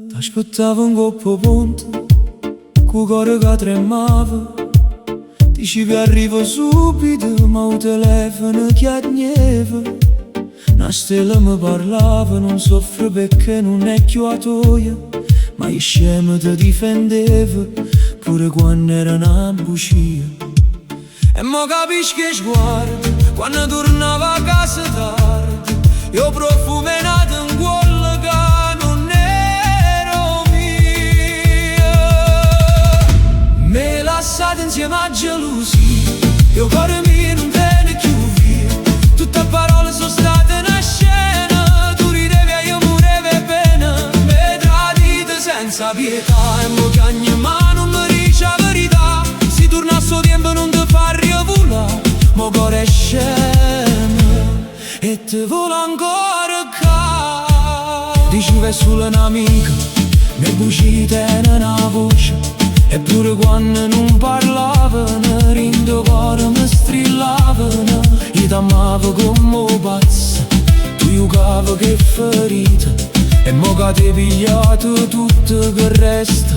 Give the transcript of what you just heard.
T'aspettavo in coppa ponte, cu cuore che tremava. Dicevi arrivo subito, ma il telefono chiagneva. Una stella mi parlava, non soffro perché non è più a toia. Ma i scemi ti difendeva, pure quando era una bugia. E mo capisci che sguardo, quando tornava a casa tardi, io profumenato in quello che non ero mio. Me lasciate insieme a gelosia, io cuore mio non viene più via. Tutte parole sono state una scena, tu ridevi e io murevo pena. Me tradite senza pietà e mo cagna ma non mi dice la verità. Si torna a suo tempo non ti fa rivolare, mo cuore è scemo e ti vuole ancora ca. Dicevi è solo un'amica, mi bucite in una voce. Eppure quando non parlavano, rindo cuore mi strillavano. Io t'amavo come un pazzo, tu giocavo che ferita. E mo che ti pigliato tutto che resta,